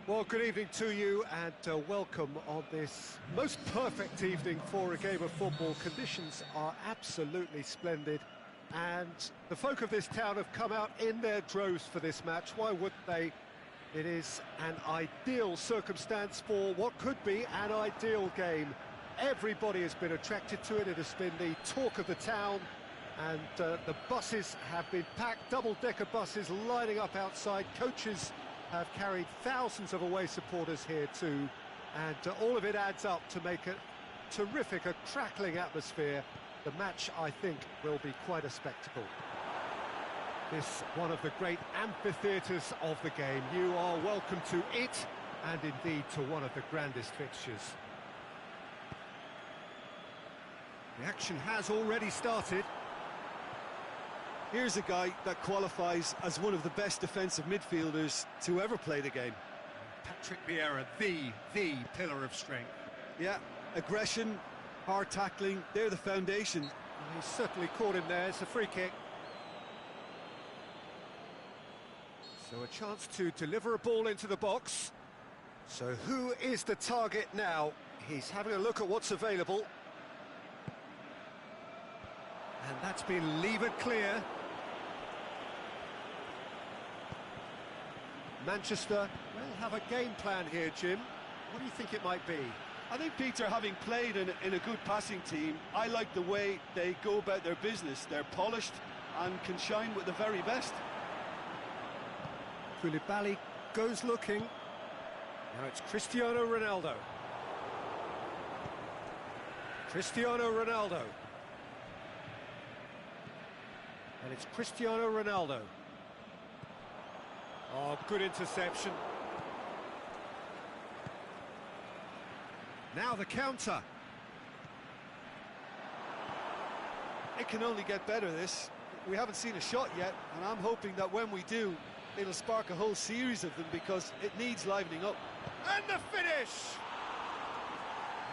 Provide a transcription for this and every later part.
Well, good evening to you and welcome on this most perfect evening for a game of football. Conditions are absolutely splendid and the folk of this town have come out in their droves for this match. Why wouldn't they? It is an ideal circumstance for what could be an ideal game. Everybody has been attracted to it. It has been the talk of the town, and the buses have been packed, double-decker buses lining up outside. Coaches have carried thousands of away supporters here too, and all of it adds up to make a terrific, a crackling atmosphere. The match, I think, will be quite a spectacle. This one of the great amphitheatres of the game. You are welcome to it, and indeed to one of the grandest fixtures. The action has already started. Here's a guy that qualifies as one of the best defensive midfielders to ever play the game. Patrick Vieira, the pillar of strength. Yeah, aggression, hard tackling, they're the foundation. He's certainly caught him there. It's a free kick. So a chance to deliver a ball into the box. So who is the target now? He's having a look at what's available. And that's been levered clear. Manchester will have a game plan here, Jim. What do you think it might be? I think, Peter, having played in a good passing team, I like the way they go about their business. They're polished and can shine with the very best. Koulibaly goes looking. Now it's Cristiano Ronaldo. Cristiano Ronaldo. And it's Cristiano Ronaldo. Oh, good interception. Now the counter. It can only get better, this. We haven't seen a shot yet, and I'm hoping that when we do, it'll spark a whole series of them, because it needs livening up. And the finish!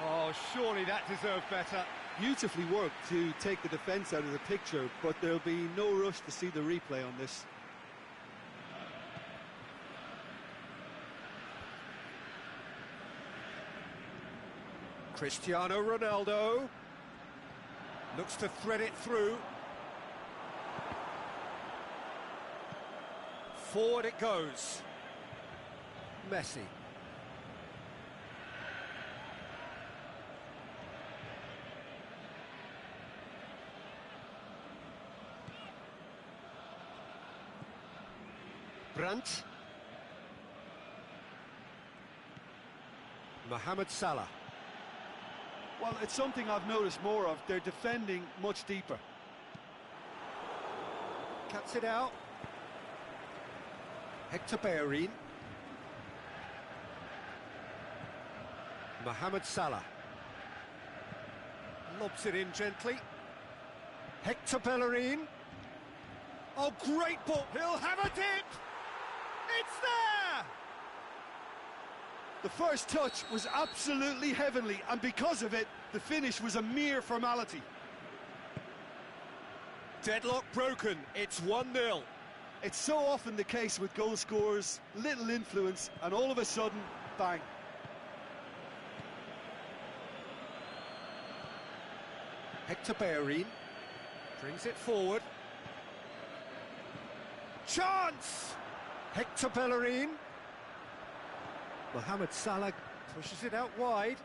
Oh, surely that deserved better. Beautifully worked to take the defence out of the picture, but there'll be no rush to see the replay on this. Cristiano Ronaldo looks to thread it through. Forward it goes. Messi. Brandt. Mohamed Salah. Well, it's something I've noticed more of. They're defending much deeper. Cuts it out. Hector Bellerin. Mohamed Salah. Lobs it in gently. Hector Bellerin. Oh, great ball. He'll have a dip. It's there! The first touch was absolutely heavenly, and because of it, the finish was a mere formality. Deadlock broken, it's 1-0. It's so often the case with goal scorers, little influence, and all of a sudden, bang. Hector Bellerin brings it forward. Chance! Hector Bellerin. Mohamed Salah pushes it out wide.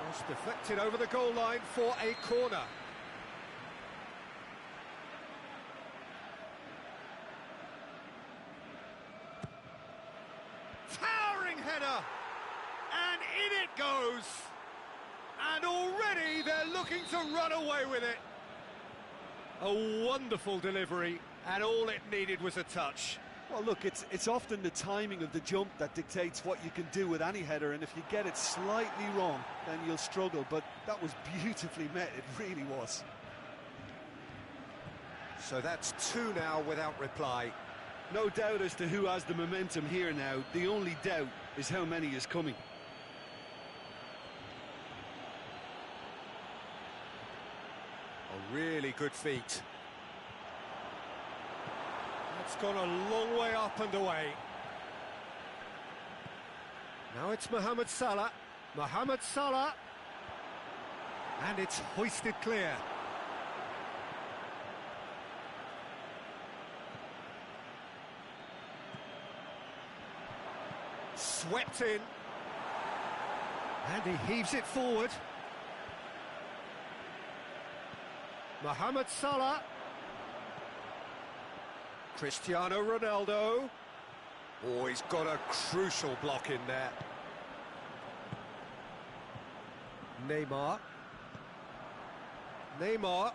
Cross deflected over the goal line for a corner. Towering header! And in it goes! And already they're looking to run away with it. A wonderful delivery, and all it needed was a touch. Well, look, it's often the timing of the jump that dictates what you can do with any header, and if you get it slightly wrong, then you'll struggle, but that was beautifully met, it really was. So that's 2 now without reply. No doubt as to who has the momentum here now. The only doubt is how many is coming. A really good feat. That's gone a long way up and away. Now it's Mohamed Salah. Mohamed Salah. And it's hoisted clear. Swept in. And he heaves it forward. Mohamed Salah. Cristiano Ronaldo. Oh, he's got a crucial block in there. Neymar. Neymar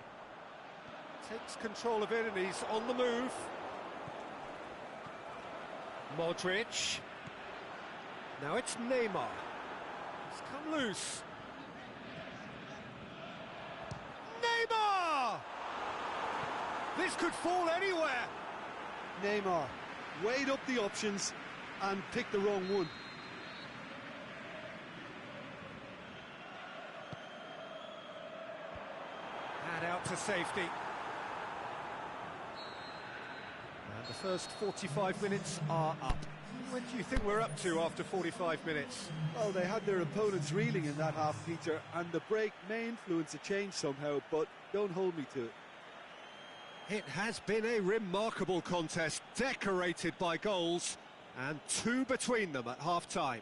takes control of it and he's on the move. Modric. Now it's Neymar. He's come loose. Neymar! This could fall anywhere. Neymar weighed up the options and picked the wrong one. And out to safety. And the first 45 minutes are up. What do you think we're up to after 45 minutes? Well, they had their opponents reeling in that half, Peter, and the break may influence a change somehow, but don't hold me to it. It has been a remarkable contest, decorated by goals, and two between them at half-time.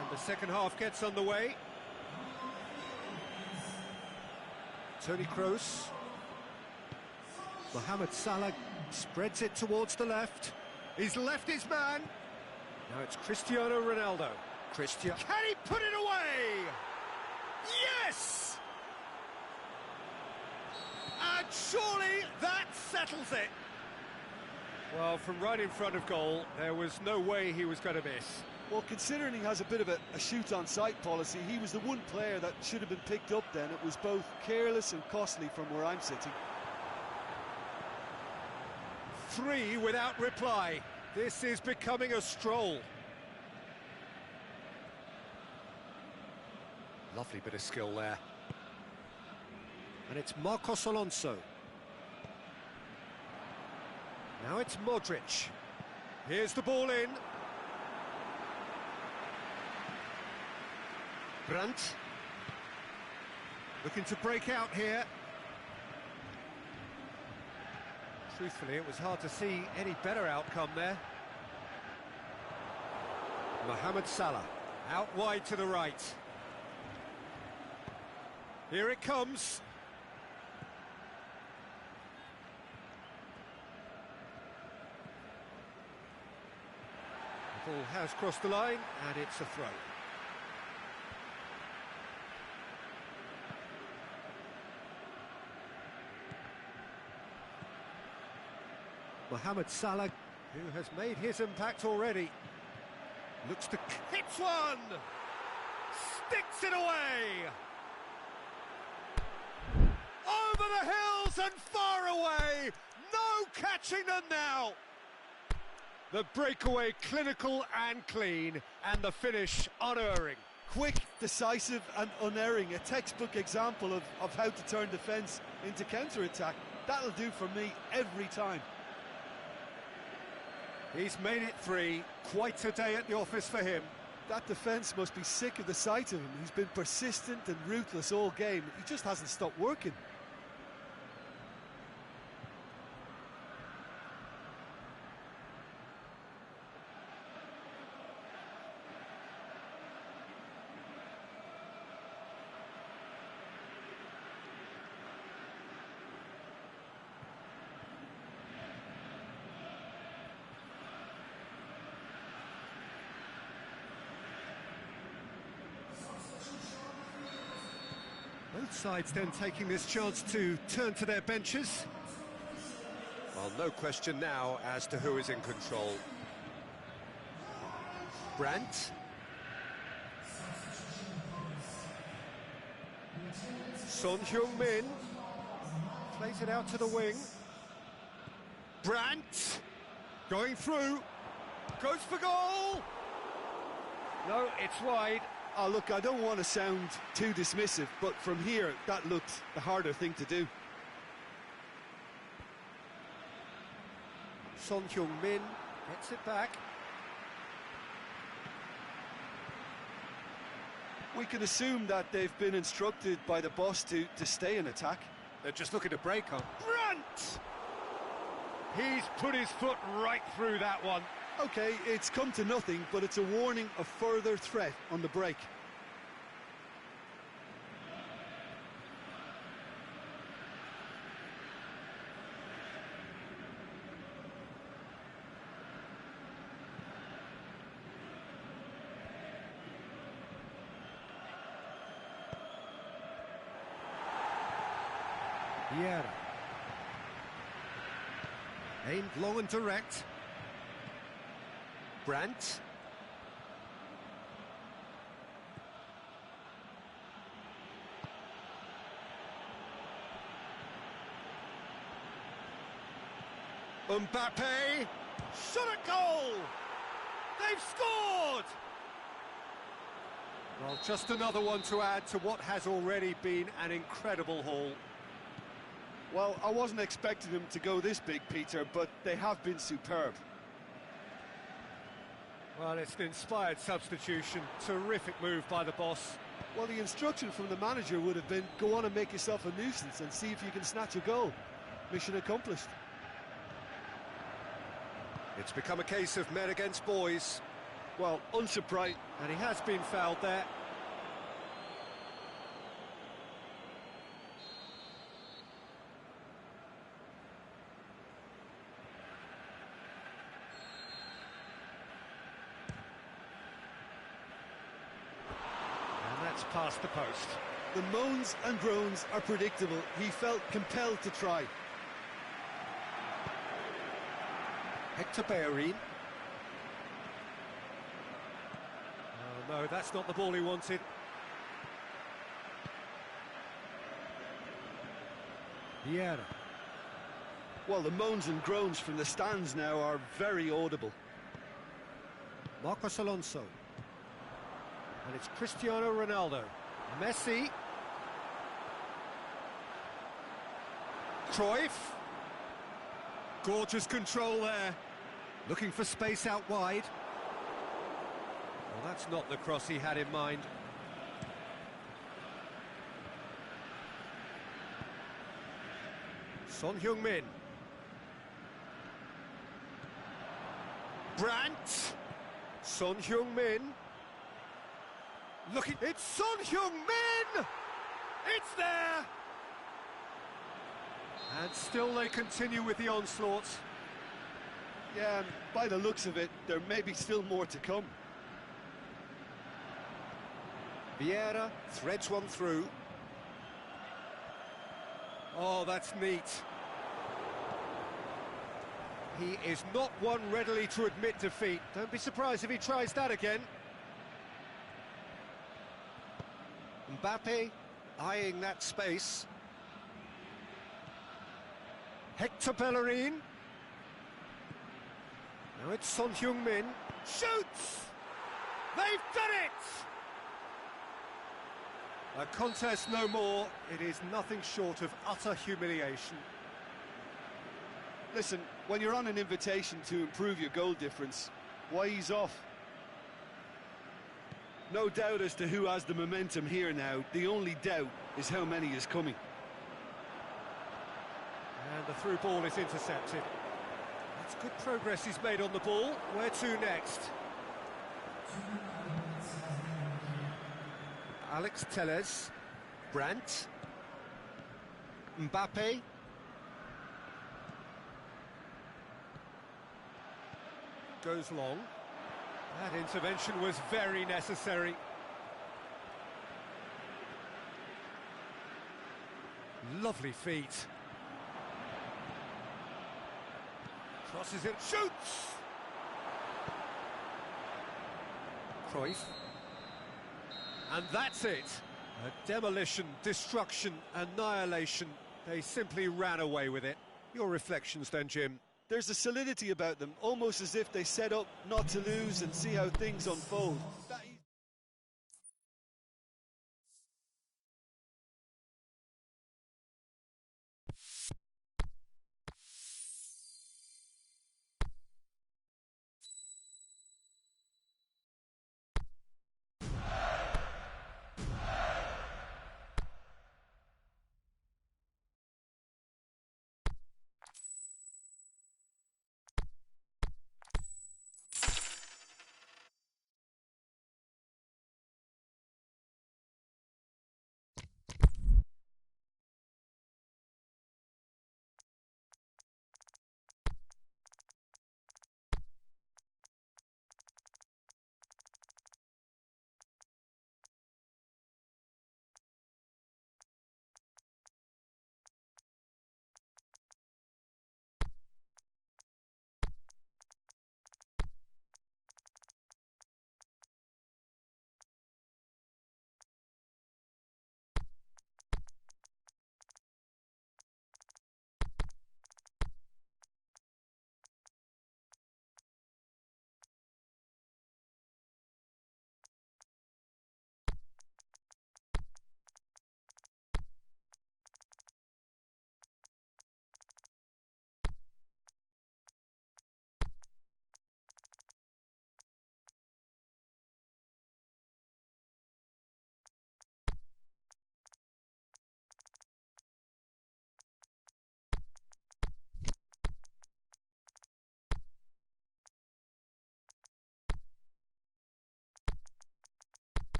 And the second half gets underway. Toni Kroos. Mohamed Salah spreads it towards the left. He's left his man. Now it's Cristiano Ronaldo. Can he put it away? Yes! And surely that settles it. Well, from right in front of goal, there was no way he was going to miss. Well, considering he has a bit of a shoot-on-sight policy, he was the one player that should have been picked up then. It was both careless and costly from where I'm sitting. 3 without reply. This is becoming a stroll. Lovely bit of skill there. And it's Marcos Alonso. Now it's Modric. Here's the ball in. Brandt. Looking to break out here. Truthfully, it was hard to see any better outcome there. Mohamed Salah, out wide to the right. Here it comes. The ball has crossed the line, and it's a throw. Mohamed Salah, who has made his impact already, looks to hits one, sticks it away, over the hills and far away, no catching them now. The breakaway clinical and clean, and the finish unerring. Quick, decisive and unerring, a textbook example of how to turn defence into counter-attack. That'll do for me every time. He's made it 3, quite a day at the office for him. That defence must be sick of the sight of him. He's been persistent and ruthless all game. He just hasn't stopped working. Both sides then taking this chance to turn to their benches. Well, no question now as to who is in control. Brandt. Son Heung-min plays it out to the wing. Brandt going through, goes for goal. No, it's wide. Oh, look, I don't want to sound too dismissive, but from here, that looked the harder thing to do. Son Heung-min gets it back. We can assume that they've been instructed by the boss to stay in attack. They're just looking to break on. Brandt! He's put his foot right through that one. OK, it's come to nothing, but it's a warning of further threat on the break. Vieira. Aimed low and direct. Brandt. Mbappe. Shot at goal! They've scored! Well, just another one to add to what has already been an incredible haul. Well, I wasn't expecting them to go this big, Peter, but they have been superb. Well, it's an inspired substitution. Terrific move by the boss. Well, the instruction from the manager would have been, go on and make yourself a nuisance and see if you can snatch a goal. Mission accomplished. It's become a case of men against boys. Well, unsurprised. And he has been fouled there. Past the post. The moans and groans are predictable. He felt compelled to try. Hector Bellerin. Oh no, that's not the ball he wanted. Vieira. Well, the moans and groans from the stands now are very audible. Marcos Alonso. And it's Cristiano Ronaldo. Messi. Cruyff. Gorgeous control there. Looking for space out wide. Well, that's not the cross he had in mind. Son Heung-min. Brandt. Son Heung-min. Looking, it's Son Heung-min! It's there! And still they continue with the onslaught. Yeah, and by the looks of it, there may be still more to come. Vieira threads one through. Oh, that's neat. He is not one readily to admit defeat. Don't be surprised if he tries that again. Mbappe eyeing that space. Hector Bellerin. Now it's Son Heung-min. Shoots! They've done it! A contest no more. It is nothing short of utter humiliation. Listen, when you're on an invitation to improve your goal difference, why ease off? No doubt as to who has the momentum here now. The only doubt is how many is coming. And the through ball is intercepted. That's good progress he's made on the ball. Where to next? Alex Telles. Brandt. Mbappe. Goes long. That intervention was very necessary. Lovely feet. Crosses it, shoots! Cruyff. And that's it. A demolition, destruction, annihilation. They simply ran away with it. Your reflections then, Jim? There's a solidity about them, almost as if they set up not to lose and see how things unfold.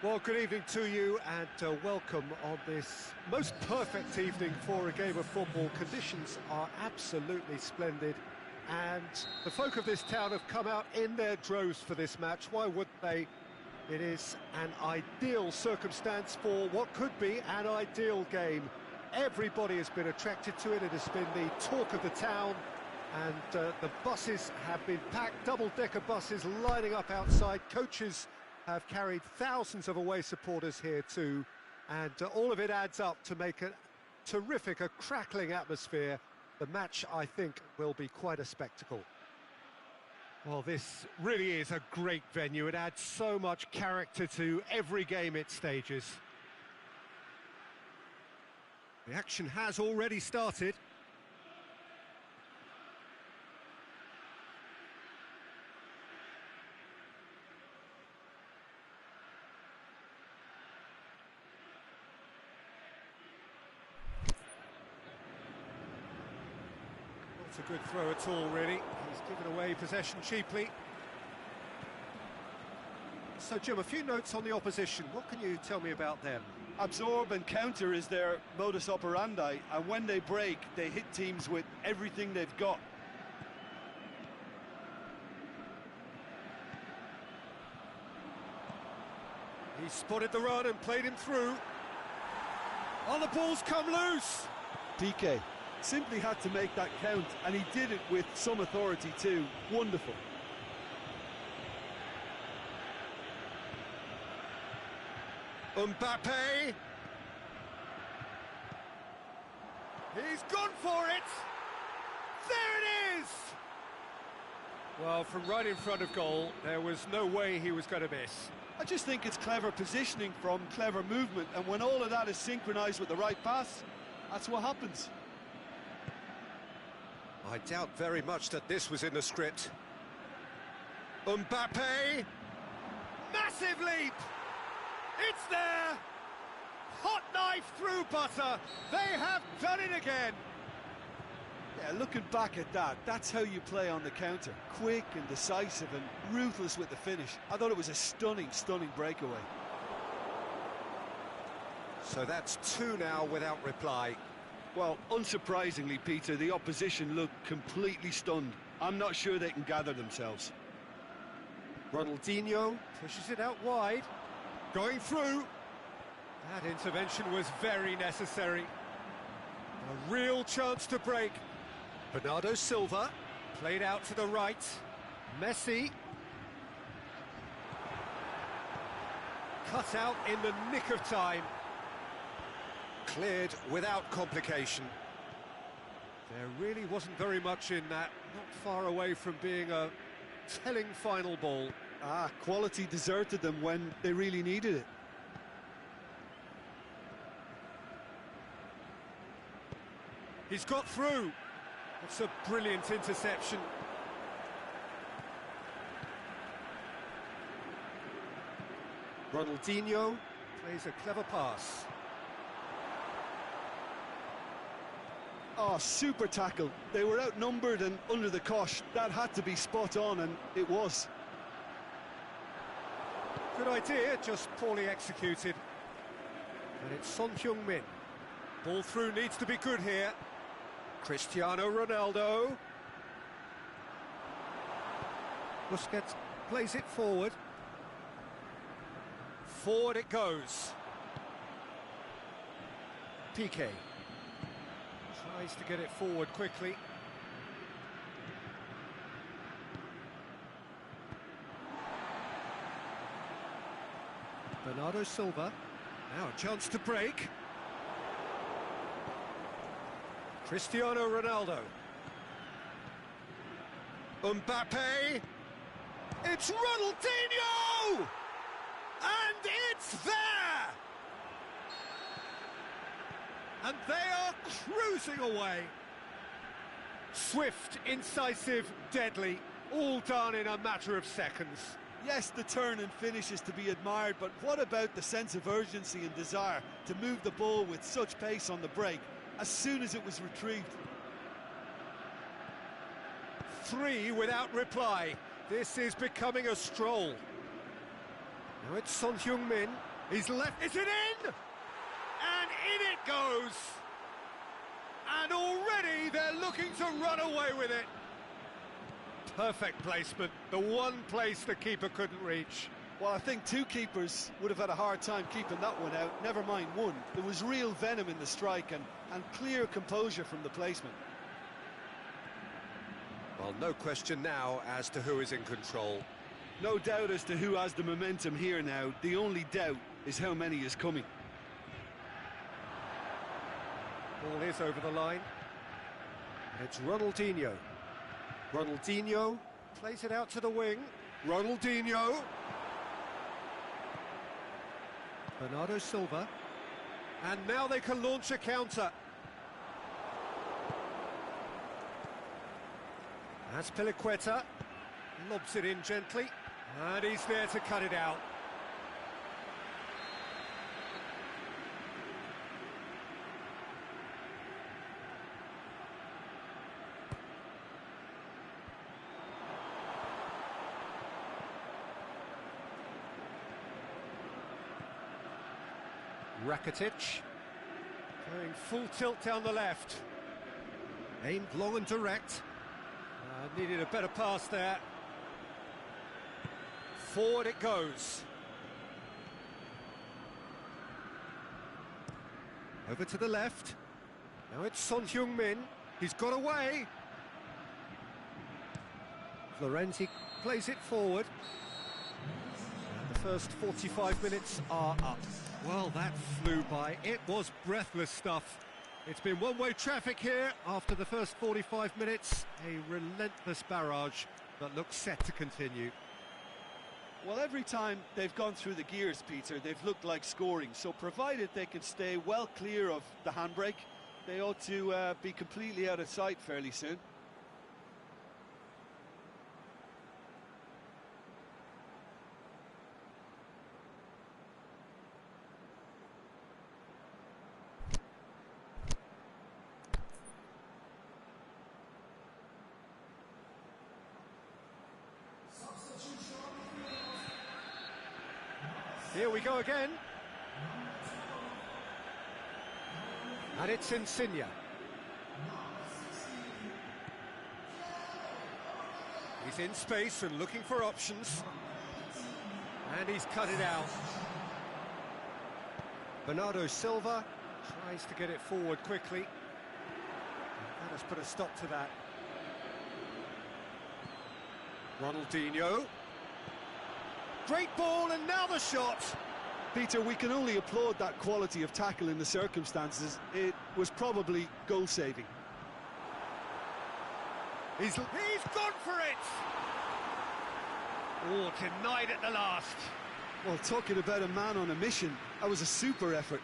Well, good evening to you and welcome on this most perfect evening for a game of football. Conditions are absolutely splendid and the folk of this town have come out in their droves for this match. Why wouldn't they? It is an ideal circumstance for what could be an ideal game. Everybody has been attracted to it. It has been the talk of the town and the buses have been packed, double-decker buses lining up outside. Coaches have carried thousands of away supporters here too, and all of it adds up to make a terrific, a crackling atmosphere. The match, I think, will be quite a spectacle. Well, this really is a great venue. It adds so much character to every game it stages. The action has already started. Not a good throw at all, really. He's given away possession cheaply. So, Jim, a few notes on the opposition. What can you tell me about them? Absorb and counter is their modus operandi, and when they break, they hit teams with everything they've got. He spotted the run and played him through. Oh, the ball's come loose! PK simply had to make that count, and he did it with some authority too. Wonderful. Mbappe! He's gone for it! There it is! Well, from right in front of goal, there was no way he was going to miss. I just think it's clever positioning from clever movement, and when all of that is synchronised with the right pass, that's what happens. I doubt very much that this was in the script. Mbappe! Massive leap! It's there! Hot knife through butter! They have done it again! Yeah, looking back at that, that's how you play on the counter. Quick and decisive and ruthless with the finish. I thought it was a stunning, stunning breakaway. So that's two now without reply. Well, unsurprisingly, Peter, the opposition looked completely stunned. I'm not sure they can gather themselves. Ronaldinho pushes it out wide. Going through. That intervention was very necessary. A real chance to break. Bernardo Silva played out to the right. Messi. Cut out in the nick of time. Cleared without complication. There really wasn't very much in that. Not far away from being a telling final ball. Quality deserted them when they really needed it. He's got through. That's a brilliant interception. Ronaldinho plays a clever pass. Oh, super tackle. They were outnumbered and under the cosh. That had to be spot on, and it was. Good idea, just poorly executed. And it's Son Heung-min. Ball through needs to be good here. Cristiano Ronaldo. Busquets plays it forward. Forward it goes. Piqué tries to get it forward quickly. Bernardo Silva. Now a chance to break. Cristiano Ronaldo. Mbappe. It's Ronaldinho! And it's there! And they are cruising away. Swift, incisive, deadly, all done in a matter of seconds. Yes, the turn and finish is to be admired, but what about the sense of urgency and desire to move the ball with such pace on the break as soon as it was retrieved? 3 without reply. This is becoming a stroll. Now it's Son Heung-min. He's left, is it in? And in it goes! And already they're looking to run away with it. Perfect placement, the one place the keeper couldn't reach. Well, I think two keepers would have had a hard time keeping that one out, never mind one. There was real venom in the strike and clear composure from the placement. Well, no question now as to who is in control. No doubt as to who has the momentum here now. The only doubt is how many is coming. Ball is over the line. It's Ronaldinho. Ronaldinho plays it out to the wing. Ronaldinho. Bernardo Silva. And now they can launch a counter. That's Piliqueta. Lobs it in gently. And he's there to cut it out. Rakitic, going full tilt down the left. Aimed long and direct. Needed a better pass there. Forward it goes. Over to the left. Now it's Son Heung-min. He's got away. Florenzi plays it forward. And the first 45 minutes are up. Well, that flew by. It was breathless stuff. It's been one-way traffic here after the first 45 minutes. A relentless barrage that looks set to continue. Well, every time they've gone through the gears, Peter, they've looked like scoring. So provided they can stay well clear of the handbrake, they ought to be completely out of sight fairly soon. Here we go again. And it's Insigne. He's in space and looking for options. And he's cut it out. Bernardo Silva tries to get it forward quickly. Let us put a stop to that. Ronaldinho. Great ball, and now the shot. Peter, we can only applaud that quality of tackle in the circumstances. It was probably goal-saving. He's gone for it! Oh, denied at the last. Well, talking about a man on a mission, that was a super effort.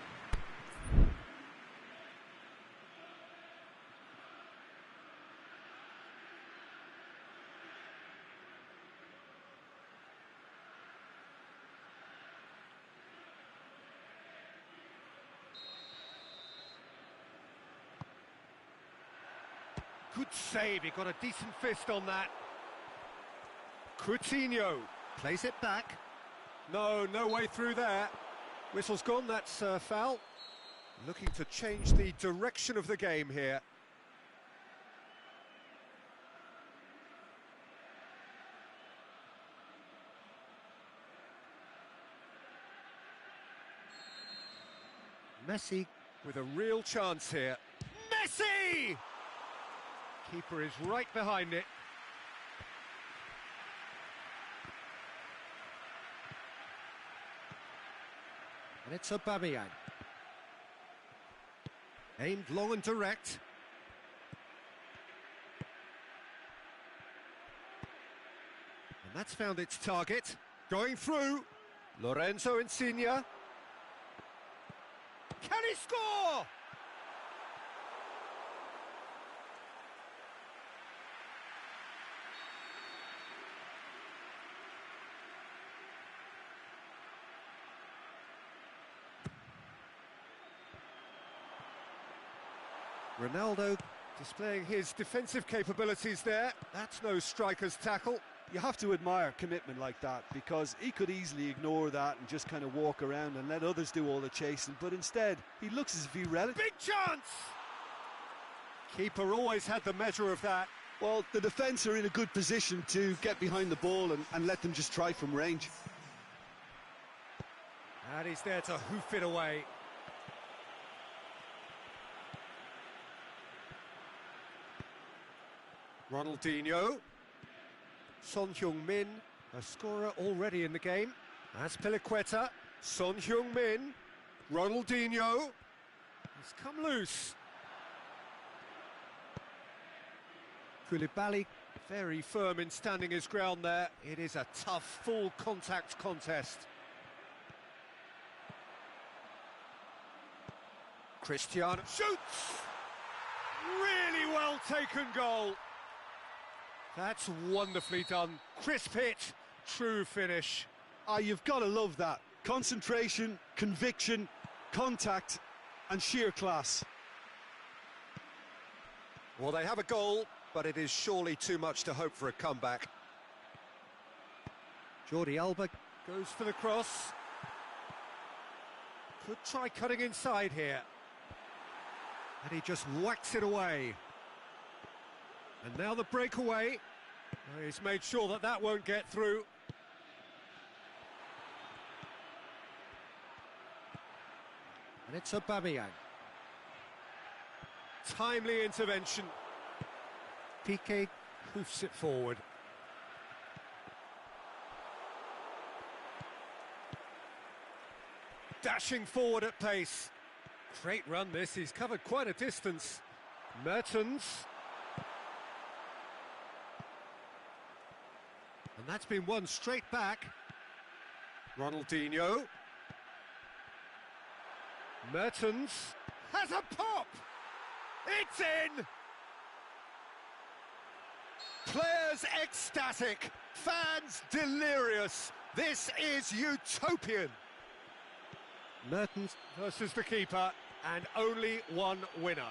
Good save, he got a decent fist on that. Coutinho plays it back. No way through there. Whistle's gone, that's foul. Looking to change the direction of the game here. Messi with a real chance here. Messi! Keeper is right behind it. And it's Aubameyang. Aimed long and direct. And that's found its target. Going through. Lorenzo Insigne. Can he score? Ronaldo displaying his defensive capabilities there. That's no striker's tackle. You have to admire commitment like that, because he could easily ignore that and just kind of walk around and let others do all the chasing, but instead he looks as if he relished. Big chance! Keeper always had the measure of that. Well, the defence are in a good position to get behind the ball and let them just try from range. And he's there to hoof it away. Ronaldinho. Son Heung-min, a scorer already in the game. Azpilicueta. Son Heung-min. Ronaldinho. He's come loose. Koulibaly, very firm in standing his ground there. It is a tough, full contact contest. Cristiano shoots! Really well taken goal. That's wonderfully done. Crisp hit, true finish. You've got to love that. Concentration, conviction, contact and sheer class. Well, they have a goal, but it is surely too much to hope for a comeback. Jordi Alba goes for the cross. Could try cutting inside here. And he just whacks it away. And now the breakaway. He's made sure that that won't get through. And it's Aubameyang. Timely intervention. Piqué hoofs it forward. Dashing forward at pace. Great run this, he's covered quite a distance. Mertens. And that's been won straight back. Ronaldinho. Mertens has a pop! It's in! Players ecstatic, fans delirious. This is utopian. Mertens versus the keeper, and only one winner.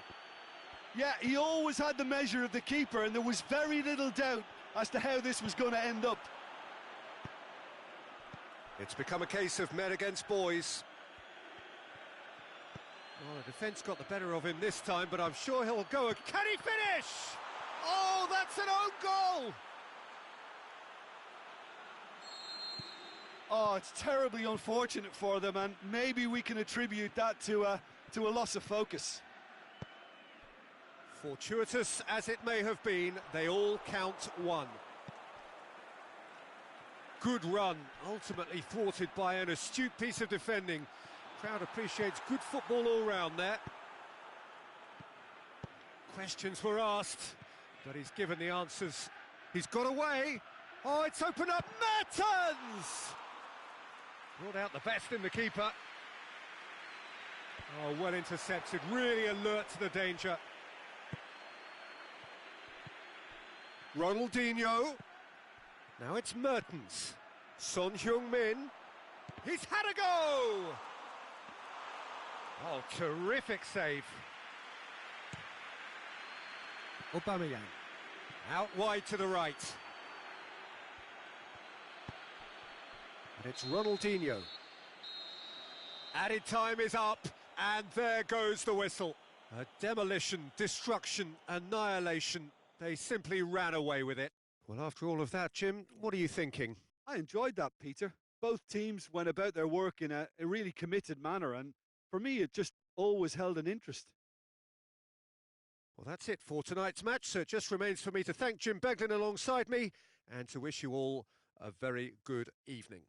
Yeah, he always had the measure of the keeper, and there was very little doubt as to how this was going to end up. It's become a case of men against boys. Well, the defence got the better of him this time, but I'm sure he'll go. Can he finish? Oh, that's an own goal! Oh, it's terribly unfortunate for them, and maybe we can attribute that to a loss of focus. Fortuitous as it may have been, they all count one. Good run, ultimately thwarted by an astute piece of defending. Crowd appreciates good football all round there. Questions were asked, but he's given the answers. He's got away. Oh, it's opened up. Mertens! Brought out the best in the keeper. Oh, well intercepted, really alert to the danger. Ronaldinho. Now it's Mertens. Son Heung-min. He's had a go! Oh, terrific save. Aubameyang. Out wide to the right. And it's Ronaldinho. Added time is up, and there goes the whistle. A demolition, destruction, annihilation. They simply ran away with it. Well, after all of that, Jim, what are you thinking? I enjoyed that, Peter. Both teams went about their work in a really committed manner, and for me, it just always held an interest. Well, that's it for tonight's match, so it just remains for me to thank Jim Beglin alongside me and to wish you all a very good evening.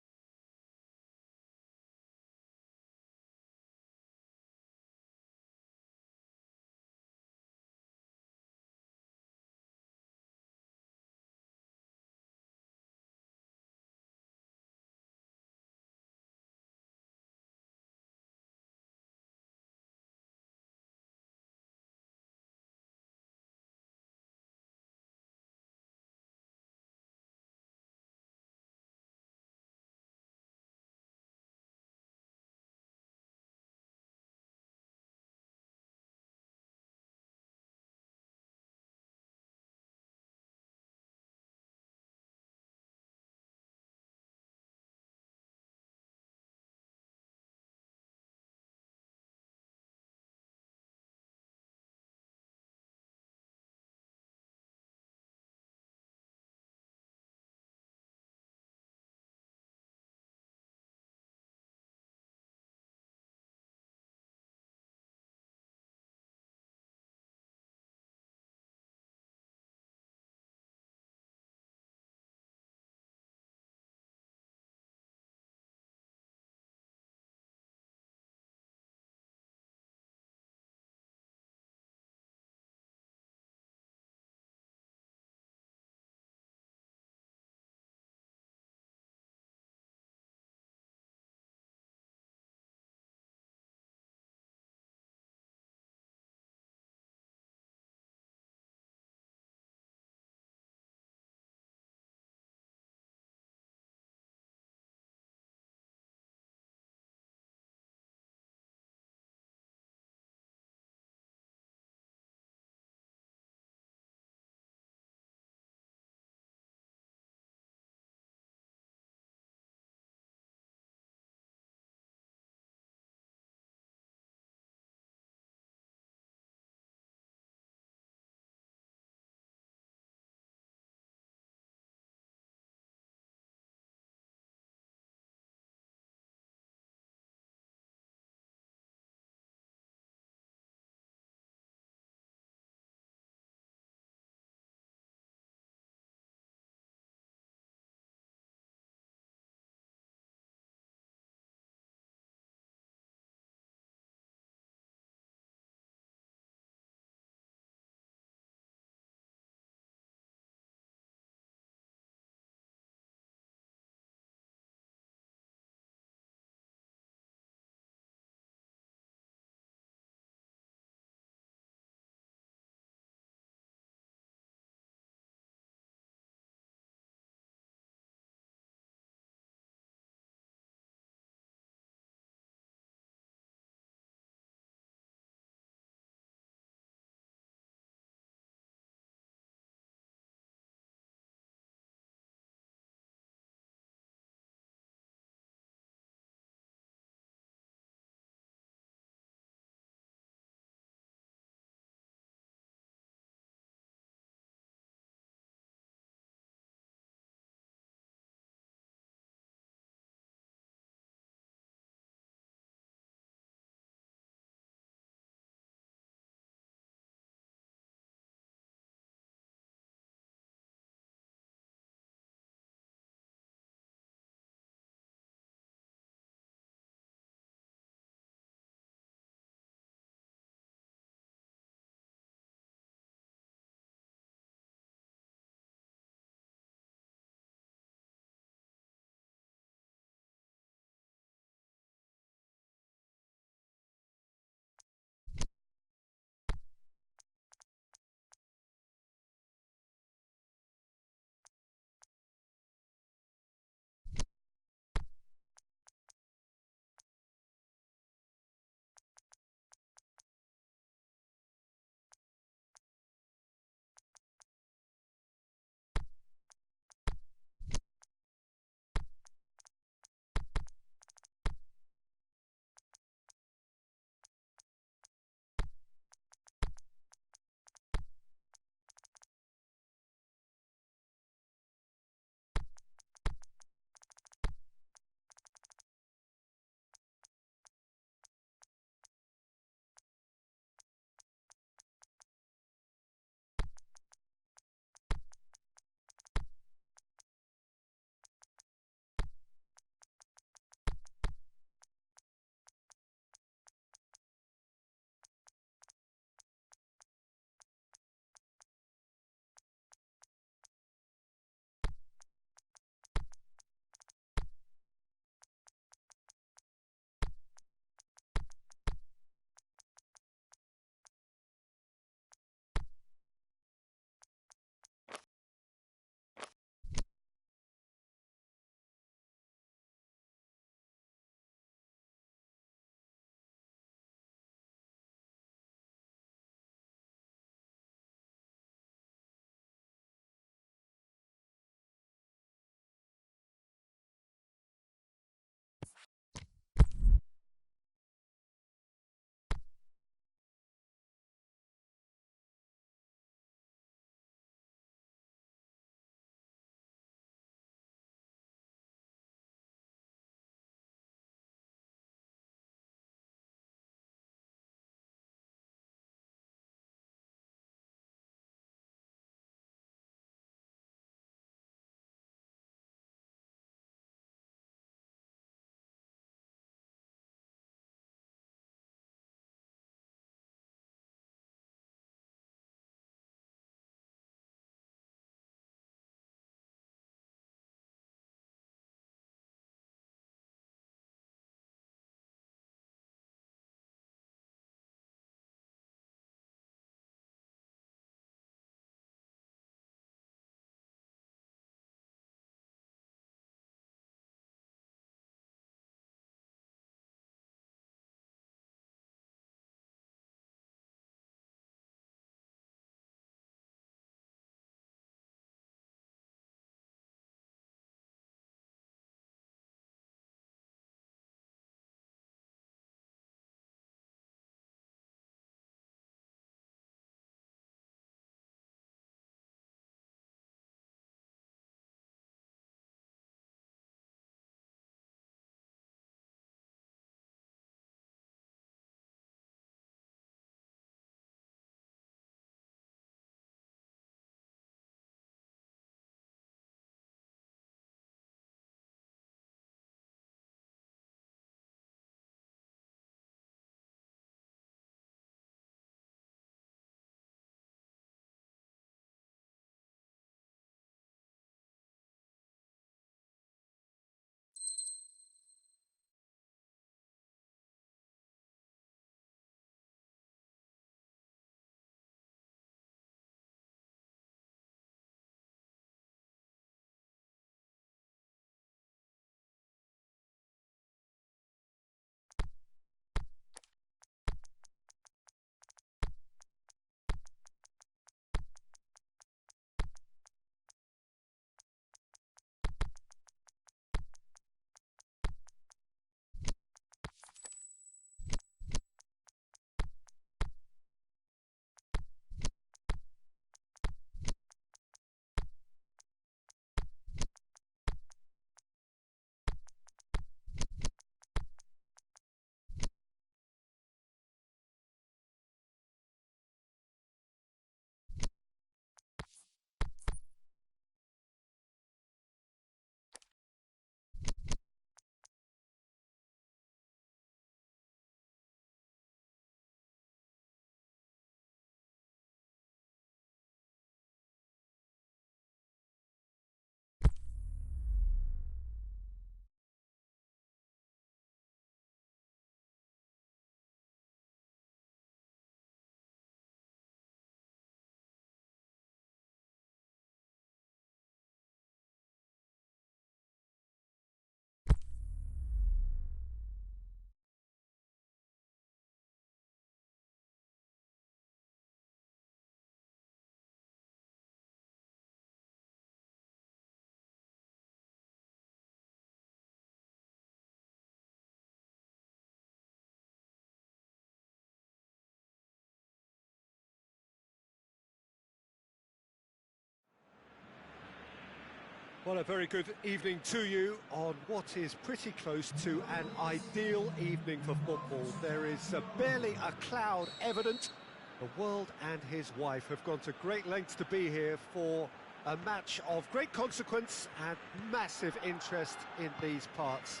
Well, a very good evening to you on what is pretty close to an ideal evening for football. There is barely a cloud evident. The world and his wife have gone to great lengths to be here for a match of great consequence and massive interest in these parts.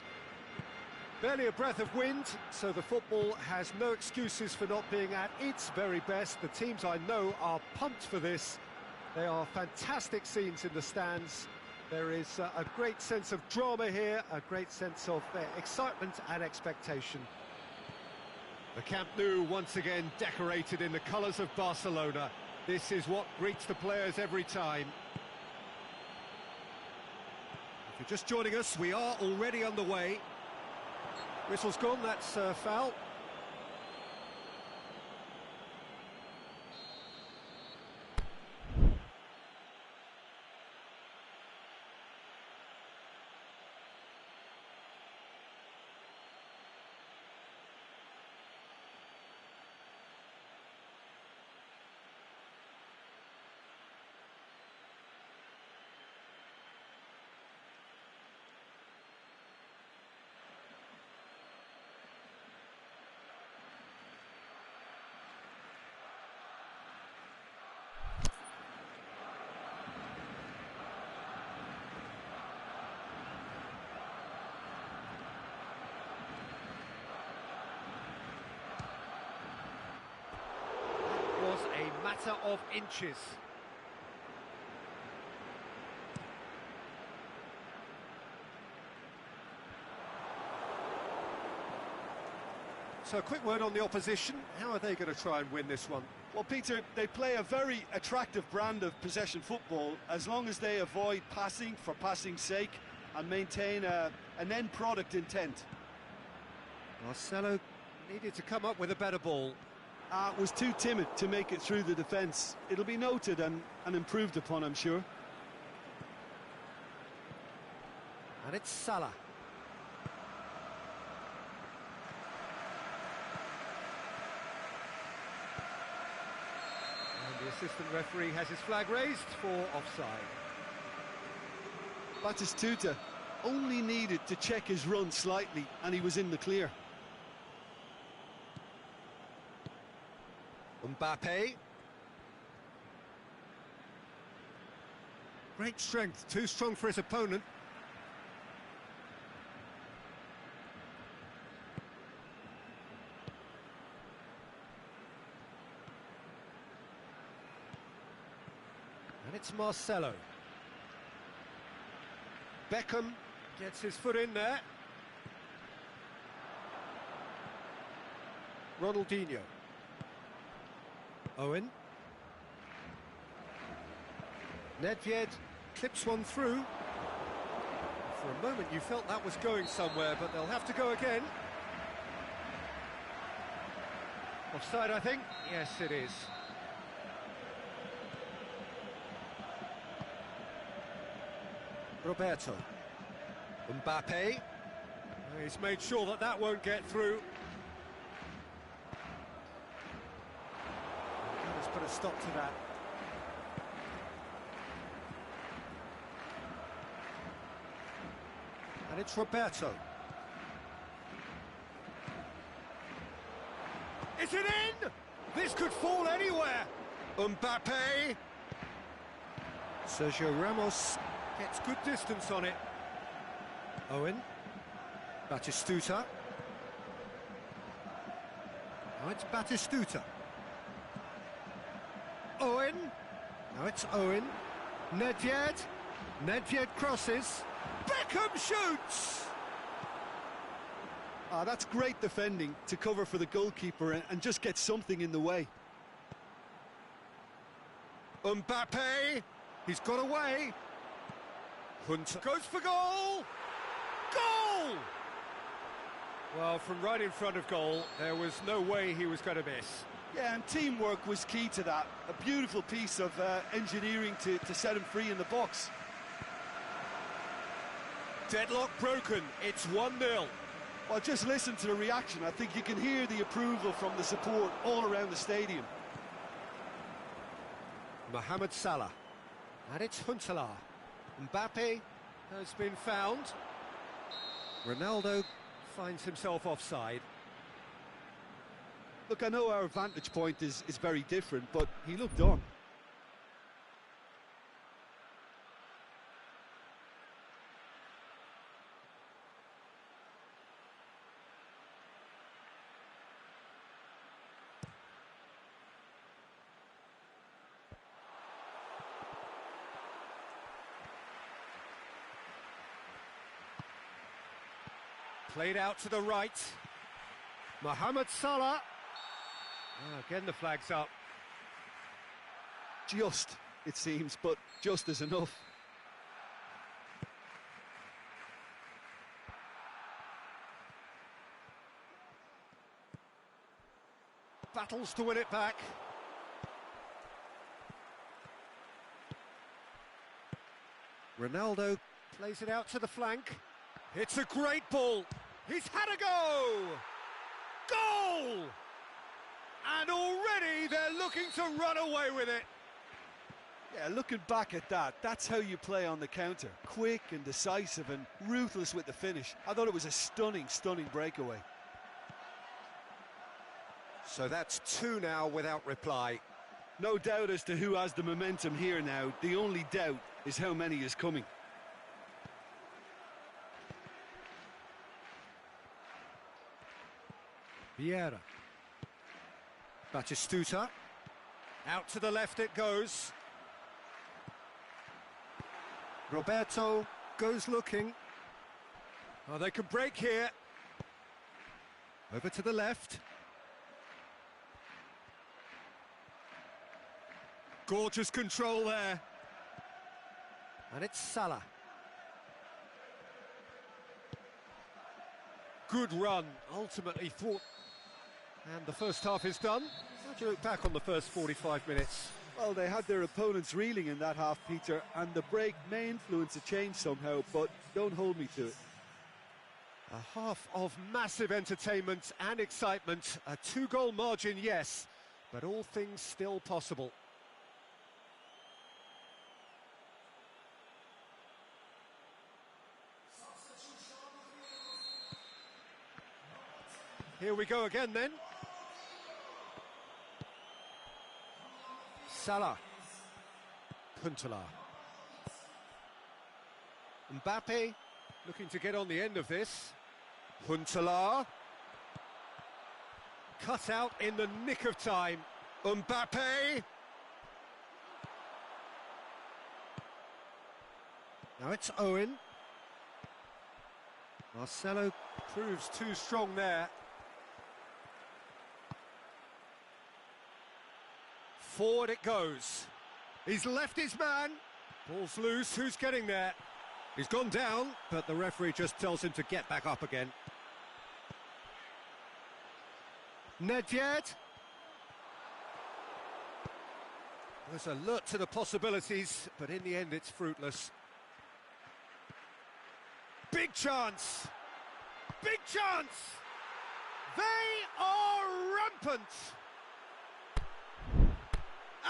Barely a breath of wind, so the football has no excuses for not being at its very best. The teams I know are pumped for this. They are fantastic scenes in the stands. There is a great sense of drama here, a great sense of excitement and expectation. The Camp Nou once again decorated in the colours of Barcelona. This is what greets the players every time. If you're just joining us, we are already underway. Whistle's gone, that's foul. Was a matter of inches. So a quick word on the opposition. How are they going to try and win this one? Well, Peter, they play a very attractive brand of possession football as long as they avoid passing for passing's sake and maintain an end product intent. Marcelo needed to come up with a better ball. Was too timid to make it through the defence. It'll be noted and improved upon, I'm sure. And it's Salah. And the assistant referee has his flag raised for offside. Batistuta only needed to check his run slightly and he was in the clear. Mbappe. Great strength, too strong for his opponent. And it's Marcelo. Beckham gets his foot in there. Ronaldinho. Owen. Nedved clips one through. For a moment you felt that was going somewhere, but they'll have to go again. Offside, I think. Yes, it is. Roberto. Mbappe. He's made sure that that won't get through. Let's put a stop to that. And it's Roberto. Is it in? This could fall anywhere. Mbappe. Sergio Ramos gets good distance on it. Owen. Batistuta. Now it's Batistuta. Owen. Now it's Owen. Nedved. Nedved crosses. Beckham shoots! That's great defending to cover for the goalkeeper and just get something in the way. Mbappe. He's got away. Hunter goes for goal! Goal! Well, from right in front of goal, there was no way he was going to miss. Yeah, and teamwork was key to that. A beautiful piece of engineering to set him free in the box. Deadlock broken, it's 1-0. Well, just listen to the reaction. I think you can hear the approval from the support all around the stadium. Mohamed Salah. And it's Huntelaar. Mbappe has been found. Ronaldo finds himself offside. Look, I know our vantage point is very different, but he looked on. Played out to the right. Mohamed Salah. Again the flag's up. Just, it seems, but just is enough. Battles to win it back. Ronaldo plays it out to the flank. It's a great ball. He's had a go! Goal! And already they're looking to run away with it. Yeah, looking back at that, that's how you play on the counter. Quick and decisive and ruthless with the finish. I thought it was a stunning, stunning breakaway. So that's 2 now without reply. No doubt as to who has the momentum here now. The only doubt is how many is coming. Vieira. Batistuta. Out to the left it goes. Roberto goes looking. Oh, they can break here. Over to the left. Gorgeous control there. And it's Salah. Good run, ultimately thought. And the first half is done. How do you look back on the first 45 minutes? Well, they had their opponents reeling in that half, Peter, and the break may influence a change somehow, but don't hold me to it. A half of massive entertainment and excitement. A 2-goal margin, yes, but all things still possible. Here we go again then. Salah. Huntelaar. Mbappe looking to get on the end of this. Huntelaar. Cut out in the nick of time. Mbappe. Now it's Owen. Marcelo proves too strong there. Forward it goes. He's left his man. Ball's loose. Who's getting there? He's gone down, but the referee just tells him to get back up again. Nedved. There's alert to the possibilities, but in the end it's fruitless. Big chance. Big chance. They are rampant.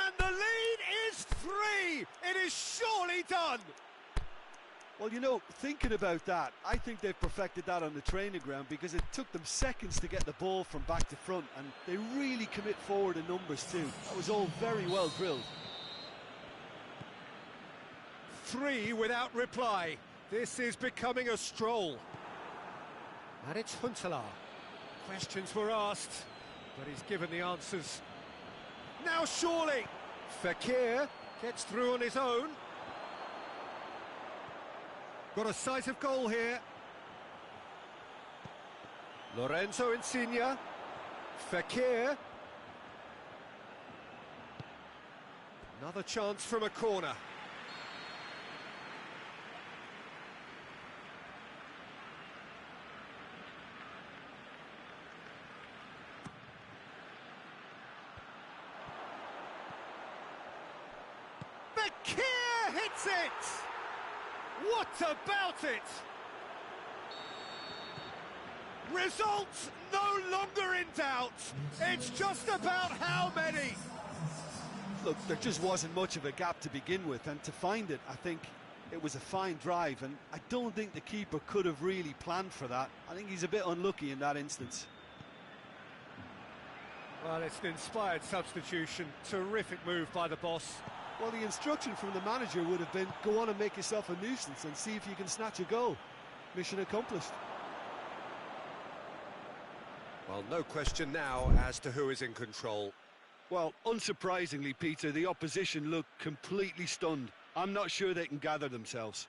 And the lead is 3. It is surely done. Well, you know, thinking about that, I think they've perfected that on the training ground because it took them seconds to get the ball from back to front, and they really commit forward in numbers too. That was all very well drilled. 3 without reply. This is becoming a stroll. And it's Huntelaar. Questions were asked, but he's given the answers. Now surely, Fekir gets through on his own. Got a sight of goal here. Lorenzo Insigne. Fekir. Another chance from a corner. Fekir hits it! What about it? Results no longer in doubt. It's just about how many. Look, there just wasn't much of a gap to begin with, and to find it, I think It was a fine drive, and I don't think the keeper could have really planned for that. I think he's a bit unlucky in that instance. Well, it's an inspired substitution. Terrific move by the boss. Well, the instruction from the manager would have been, go on and make yourself a nuisance and see if you can snatch a goal. Mission accomplished. Well, no question now as to who is in control. Well, unsurprisingly, Peter, the opposition look completely stunned. I'm not sure they can gather themselves.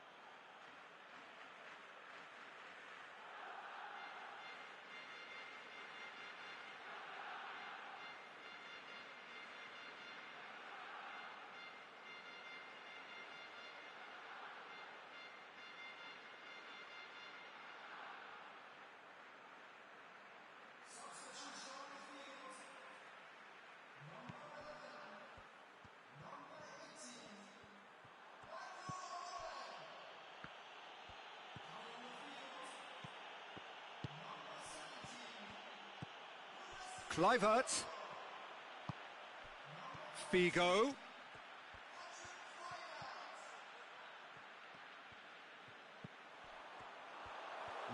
Kluivert. Figo.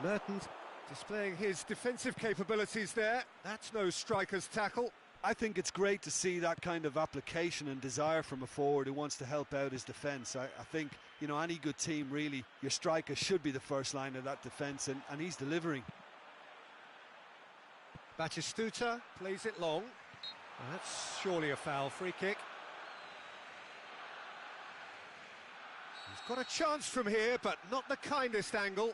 Mertens displaying his defensive capabilities there. That's no striker's tackle. I think it's great to see that kind of application and desire from a forward who wants to help out his defence. I think, you know, any good team, really, your striker should be the first line of that defence, and he's delivering. Batistuta plays it long. That's surely a foul. Free kick. He's got a chance from here, but not the kindest angle.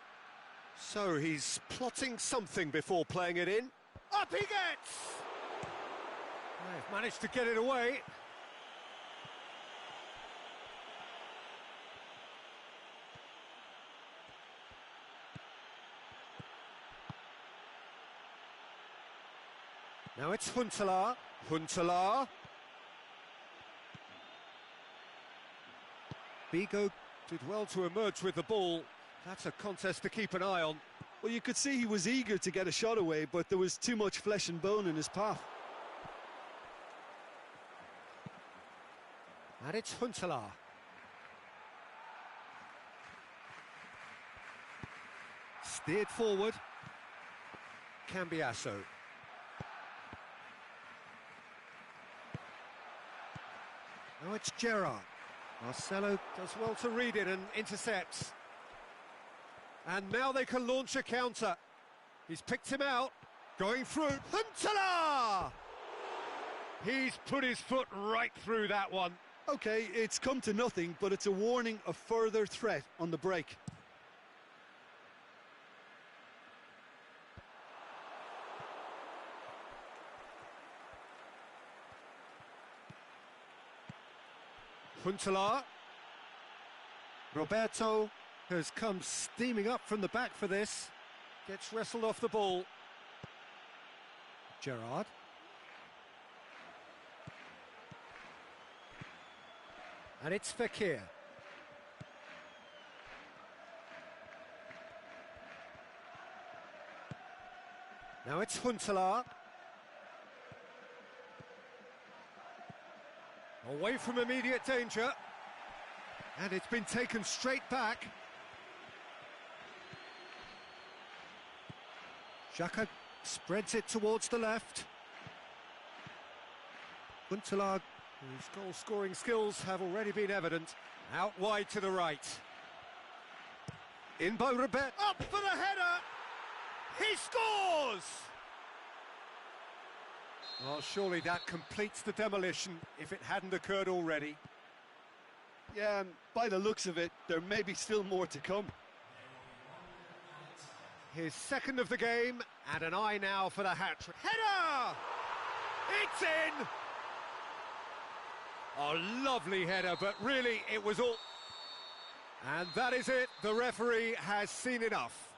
So he's plotting something before playing it in. Up he gets! They've managed to get it away. Now it's Huntelaar. Huntelaar. Figo did well to emerge with the ball. That's a contest to keep an eye on. Well, you could see he was eager to get a shot away, but there was too much flesh and bone in his path. And it's Huntelaar. Steered forward. Cambiasso. Now it's Gerrard. Marcelo does well to read it and intercepts. And now they can launch a counter. He's picked him out. Going through. Huntelaar! He's put his foot right through that one. OK, it's come to nothing, but it's a warning of further threat on the break. Huntelaar. Roberto has come steaming up from the back for this. Gets wrestled off the ball. Gerrard. And it's Fekir. Now it's Huntelaar. Away from immediate danger. And it's been taken straight back. Xhaka spreads it towards the left. Huntelaar, whose goal-scoring skills have already been evident, out wide to the right. In by Robert, up for the header! He scores! Well, surely that completes the demolition if it hadn't occurred already. Yeah, and by the looks of it, there may be still more to come. His second of the game, and an eye now for the hat-trick. Header! It's in! A lovely header, but really it was all... And that is it, the referee has seen enough.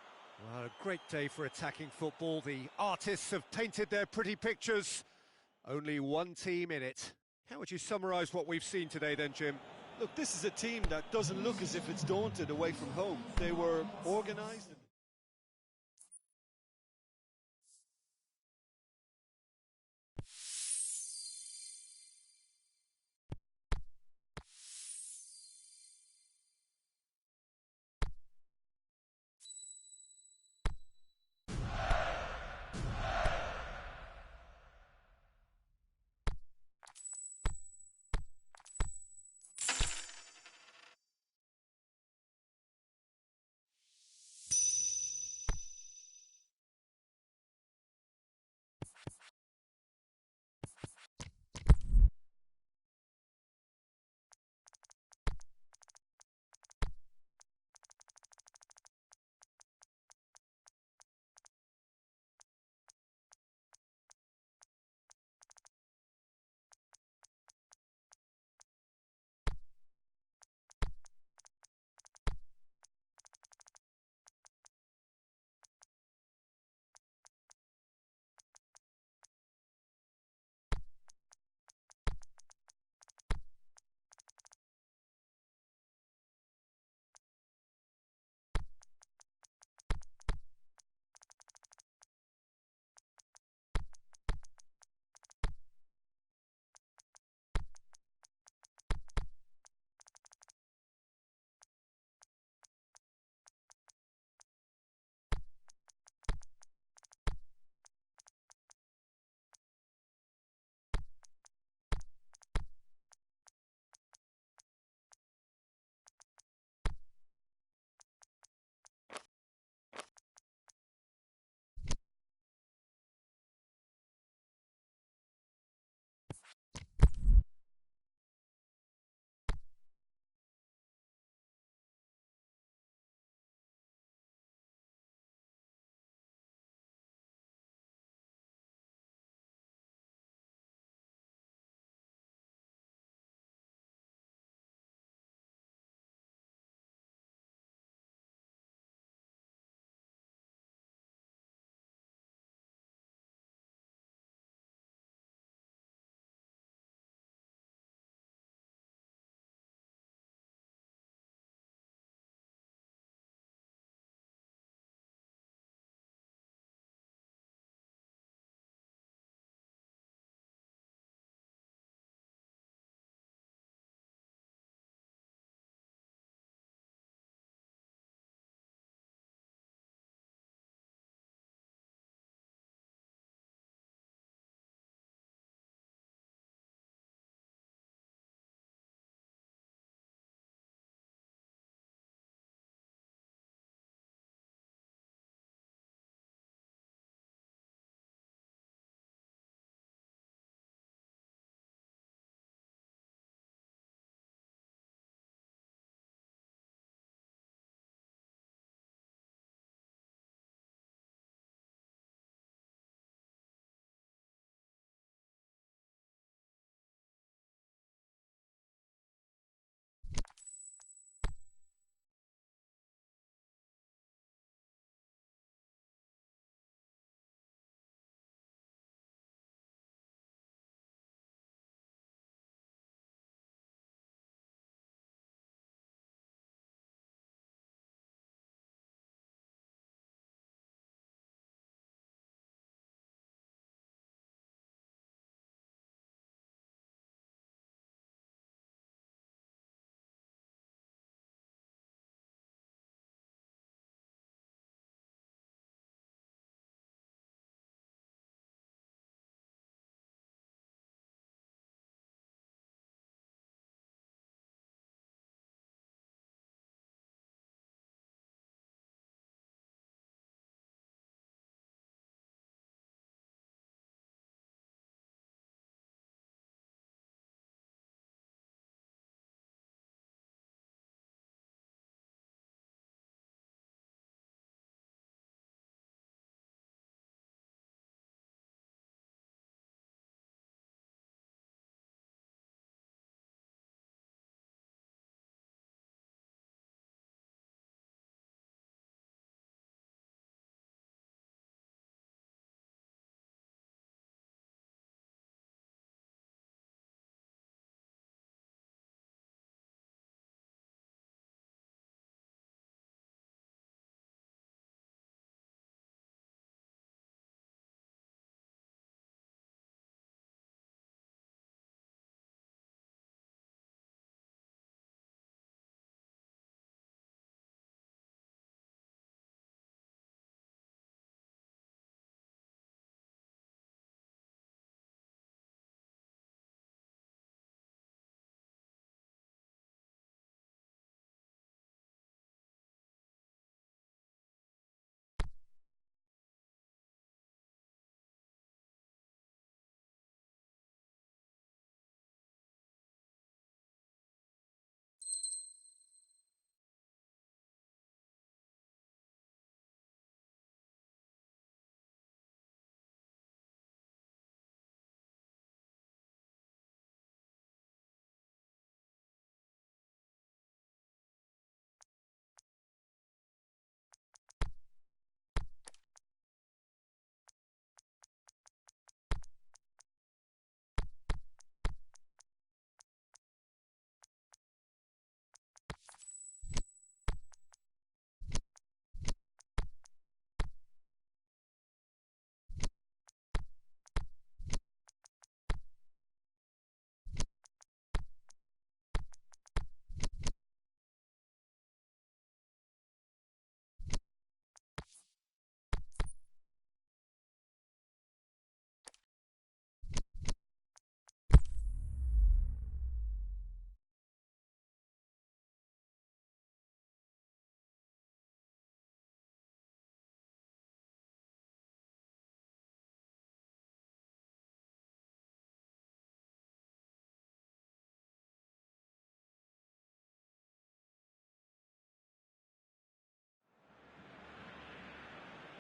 Well, a great day for attacking football. The artists have painted their pretty pictures. Only one team in it. How would you summarise what we've seen today then, Jim? Look, this is a team that doesn't look as if it's daunted away from home. They were organised.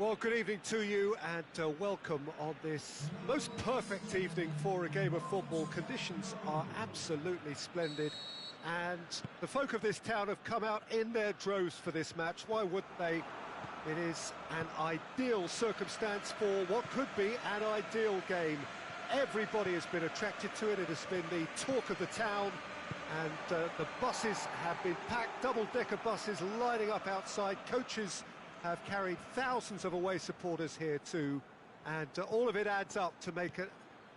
Well, good evening to you and welcome on this most perfect evening for a game of football. Conditions are absolutely splendid and the folk of this town have come out in their droves for this match. Why wouldn't they? It is an ideal circumstance for what could be an ideal game. Everybody has been attracted to it. It has been the talk of the town, and the buses have been packed, double-decker buses lining up outside. Coaches have carried thousands of away supporters here too, and all of it adds up to make a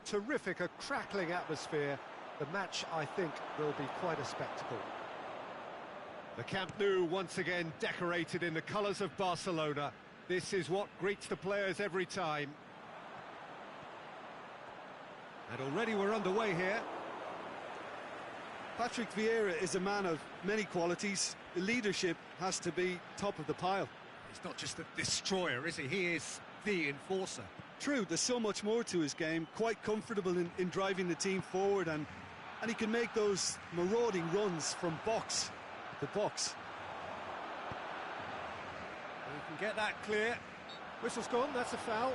terrific, a crackling atmosphere. The match, I think, will be quite a spectacle. The Camp Nou once again decorated in the colours of Barcelona. This is what greets the players every time. And already we're underway here. Patrick Vieira is a man of many qualities. The leadership has to be top of the pile. He's not just a destroyer, is he? He is the enforcer. True, there's so much more to his game. Quite comfortable in driving the team forward, and he can make those marauding runs from box to box. He can get that clear. Whistle's gone, that's a foul.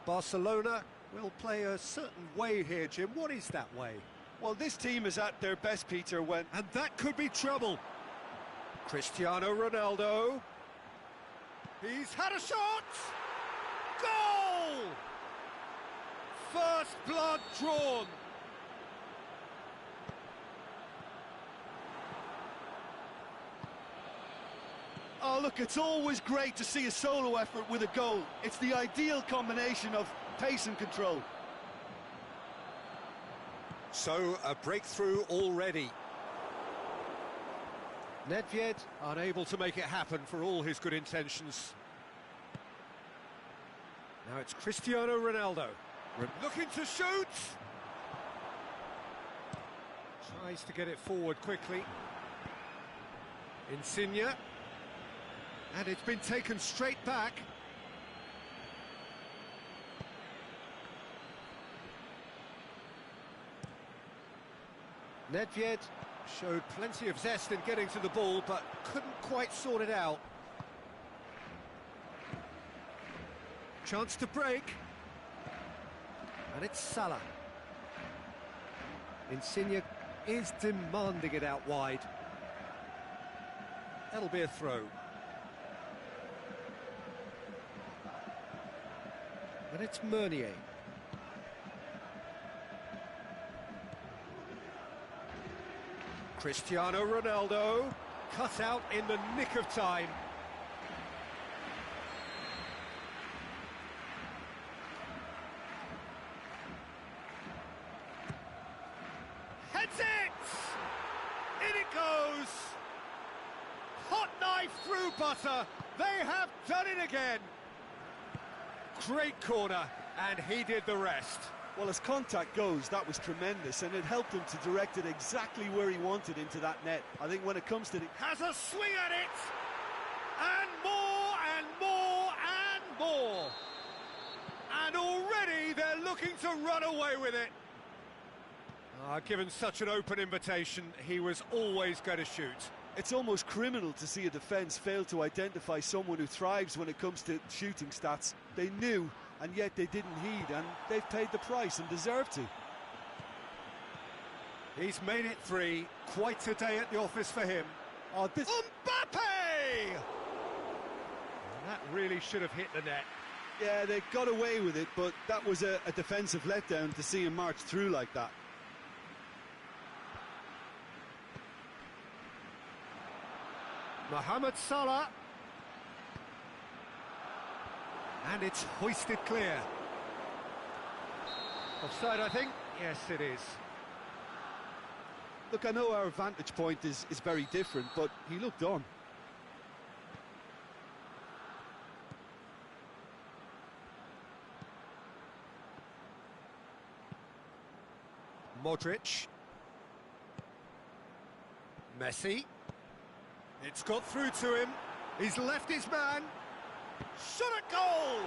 Barcelona will play a certain way here, Jim. What is that way? Well, this team is at their best, Peter, when... And that could be trouble. Cristiano Ronaldo. He's had a shot! Goal! First blood drawn. Oh, look, it's always great to see a solo effort with a goal. It's the ideal combination of pace and control. So, a breakthrough already. Nedved unable to make it happen for all his good intentions. Now it's Cristiano Ronaldo. Looking to shoot! Tries to get it forward quickly. Insigne. And it's been taken straight back. Nedved showed plenty of zest in getting to the ball, but couldn't quite sort it out. Chance to break. And it's Salah. Insigne is demanding it out wide. That'll be a throw. And it's Meunier. Cristiano Ronaldo, cut out in the nick of time. Heads it! In it goes! Hot knife through butter. They have done it again. Great corner, and he did the rest. Well, as contact goes, that was tremendous, and it helped him to direct it exactly where he wanted into that net. I think when it comes to has a swing at it! And more, and more, and more! And already they're looking to run away with it. Given such an open invitation, he was always going to shoot. It's almost criminal to see a defence fail to identify someone who thrives when it comes to shooting stats. They knew, and yet they didn't heed, and they've paid the price and deserve to. He's made it three. Quite a day at the office for him. Oh, this... Mbappe! That really should have hit the net. Yeah, they got away with it, but that was a defensive letdown to see him march through like that. Mohamed Salah. And it's hoisted clear. Offside, I think. Yes, it is. Look, I know our vantage point is very different, but he looked on. Modric. Messi. It's got through to him. He's left his man. Shot at goal!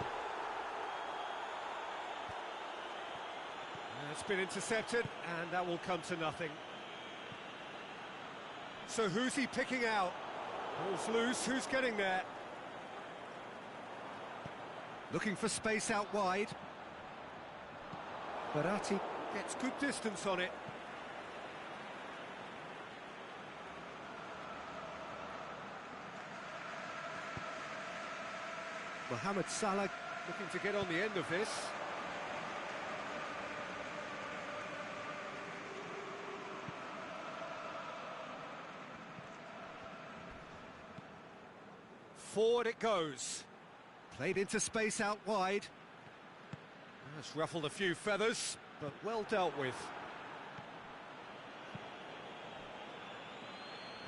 It's been intercepted, and that will come to nothing. So who's he picking out? Ball's loose, who's getting there? Looking for space out wide. Barati gets good distance on it. Mohamed Salah looking to get on the end of this. Forward it goes. Played into space out wide. That's ruffled a few feathers, but well dealt with.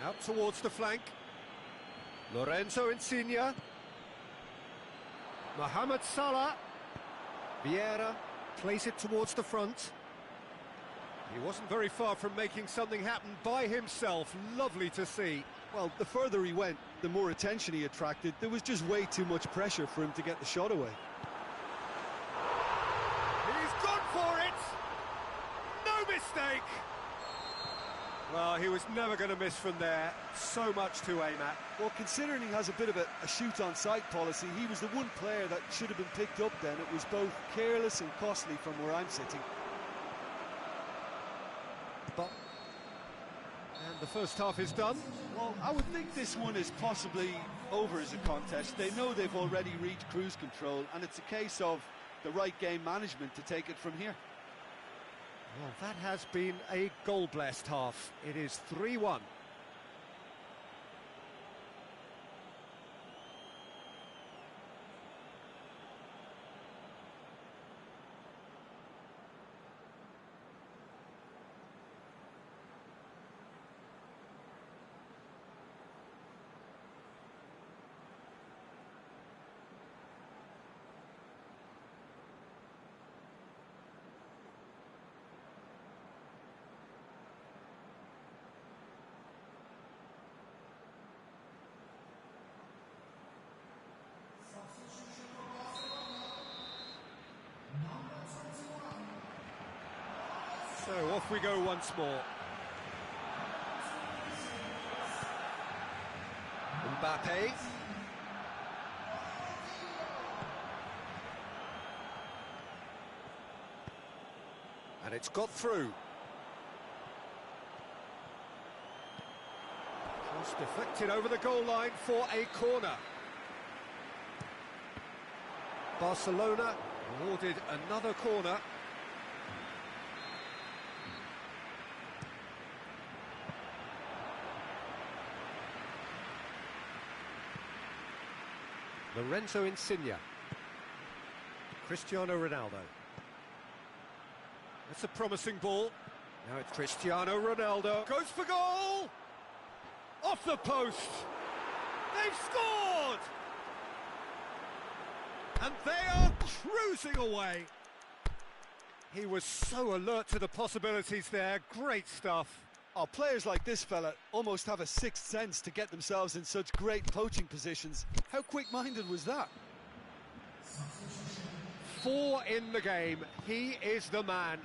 Out towards the flank. Lorenzo Insigne. Mohamed Salah. Vieira plays it towards the front. He wasn't very far from making something happen by himself. Lovely to see. Well, the further he went, the more attention he attracted. There was just way too much pressure for him to get the shot away. He's gone for it! No mistake! Well, he was never going to miss from there. So much to aim at. Well, considering he has a bit of a shoot-on-sight policy, he was the one player that should have been picked up then. It was both careless and costly from where I'm sitting. But and the first half is done. Well, I would think this one is possibly over as a contest. They know they've already reached cruise control, and it's a case of the right game management to take it from here. Well, that has been a goal-blessed half. It is 3-1. So off we go once more. Mbappe. And it's got through. Cross deflected over the goal line for a corner. Barcelona awarded another corner. Lorenzo Insigne. Cristiano Ronaldo. That's a promising ball. Now it's Cristiano Ronaldo. Goes for goal! Off the post! They've scored! And they are cruising away. He was so alert to the possibilities there. Great stuff. Oh, players like this fella almost have a sixth sense to get themselves in such great poaching positions. How quick-minded was that? 4 in the game. He is the man.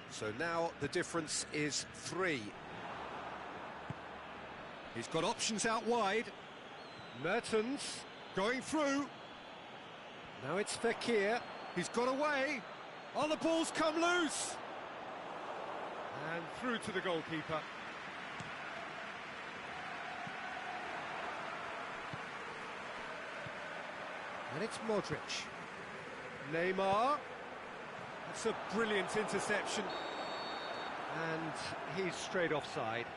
So now the difference is 3. He's got options out wide. Mertens going through. Now it's Fekir. He's got away. Oh, the ball's come loose. And through to the goalkeeper. And it's Modric. Neymar. That's a brilliant interception. And he's straight offside.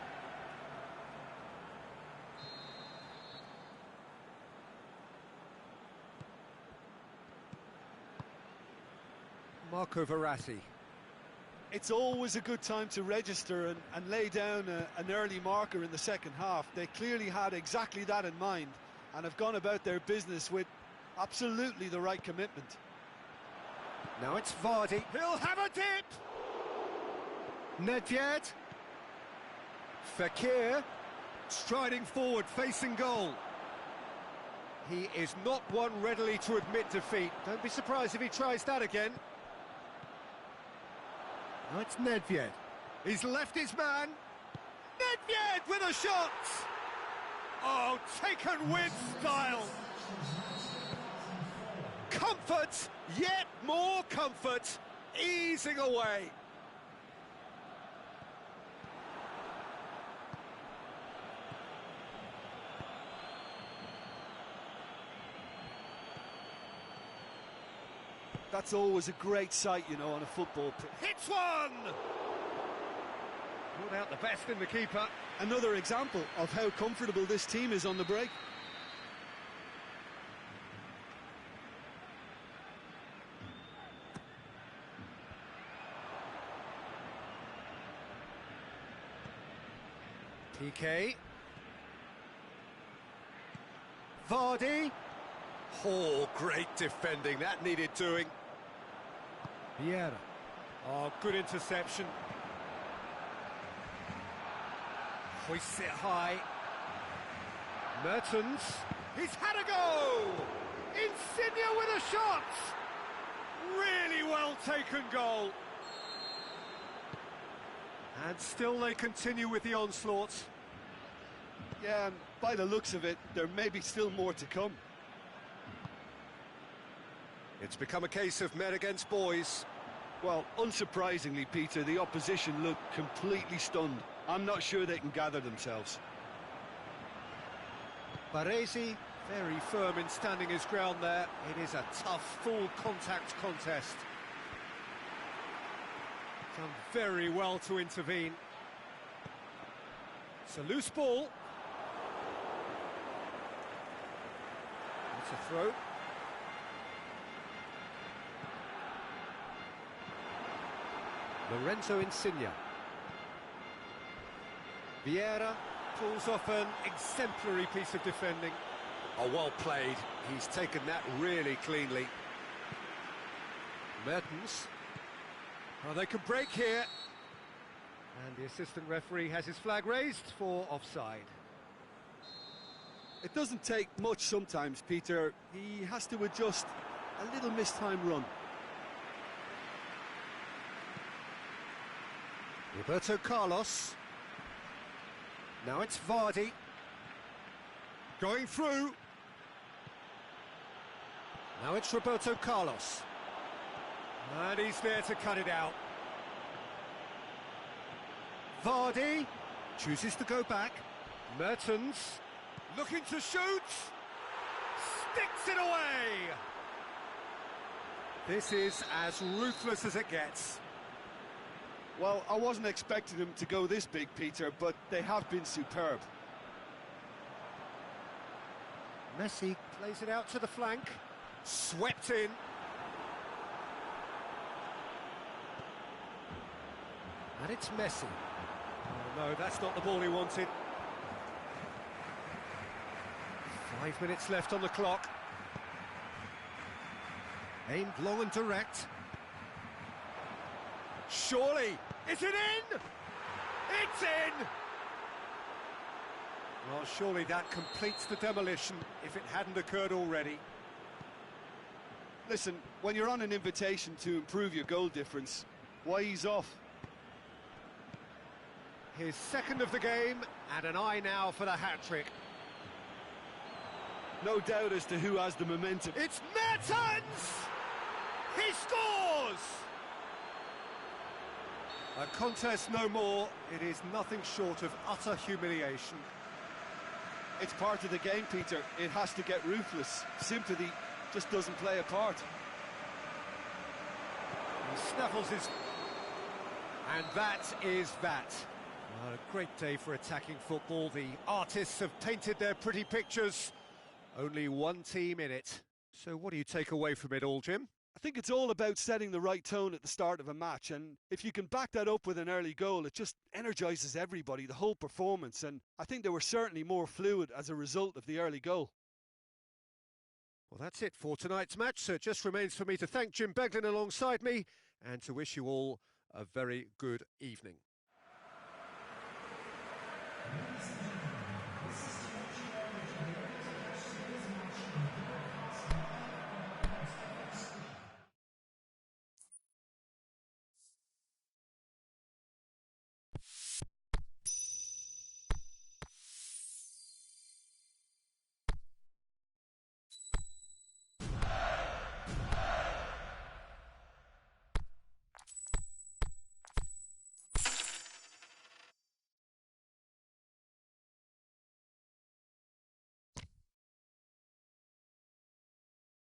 Marco Verratti. It's always a good time to register and lay down an early marker in the second half. They clearly had exactly that in mind and have gone about their business with absolutely the right commitment. Now it's Vardy. He'll have a dip! Nedved. Fekir. Striding forward, facing goal. He is not one readily to admit defeat. Don't be surprised if he tries that again. Now it's Nedved. He's left his man. Nedved with a shot! Oh, taken with style. Comfort, yet more comfort, easing away. That's always a great sight, you know, on a football pitch. Hits one! Ruled out the best in the keeper. Another example of how comfortable this team is on the break. PK. Vardy. Oh, great defending. That needed doing. Vieira. Oh, good interception. Hoists it high. Mertens. He's had a go! Insigne with a shot! Really well taken goal. And still they continue with the onslaught. Yeah, and by the looks of it, there may be still more to come. It's become a case of men against boys. Well, unsurprisingly, Peter, the opposition look completely stunned. I'm not sure they can gather themselves. Baresi, very firm in standing his ground there. It is a tough, full-contact contest. Done very well to intervene. It's a loose ball. It's a throw. Lorenzo Insigne. Vieira pulls off an exemplary piece of defending. Oh, well played. He's taken that really cleanly. Mertens. Oh, they can break here. And the assistant referee has his flag raised for offside. It doesn't take much sometimes, Peter. He has to adjust a little mistimed run. Roberto Carlos. Now it's Vardy. Going through. Now it's Roberto Carlos. And he's there to cut it out. Vardy chooses to go back. Mertens looking to shoot. Sticks it away. This is as ruthless as it gets. Well, I wasn't expecting them to go this big, Peter, but they have been superb. Messi plays it out to the flank. Swept in. And it's Messi. Oh no, that's not the ball he wanted. 5 minutes left on the clock. Aimed long and direct. Surely, is it in? It's in! Well, surely that completes the demolition if it hadn't occurred already. Listen, when you're on an invitation to improve your goal difference, why ease off? His second of the game, and an eye now for the hat-trick. No doubt as to who has the momentum. It's Mertens! He scores! A contest no more. It is nothing short of utter humiliation. It's part of the game, Peter. It has to get ruthless. Sympathy just doesn't play a part. He snaffles his... And that is that. Well, a great day for attacking football. The artists have painted their pretty pictures. Only one team in it. So what do you take away from it all, Jim? I think it's all about setting the right tone at the start of a match, and if you can back that up with an early goal, it just energises everybody, the whole performance, and I think they were certainly more fluid as a result of the early goal. Well, that's it for tonight's match, so it just remains for me to thank Jim Beglin alongside me and to wish you all a very good evening.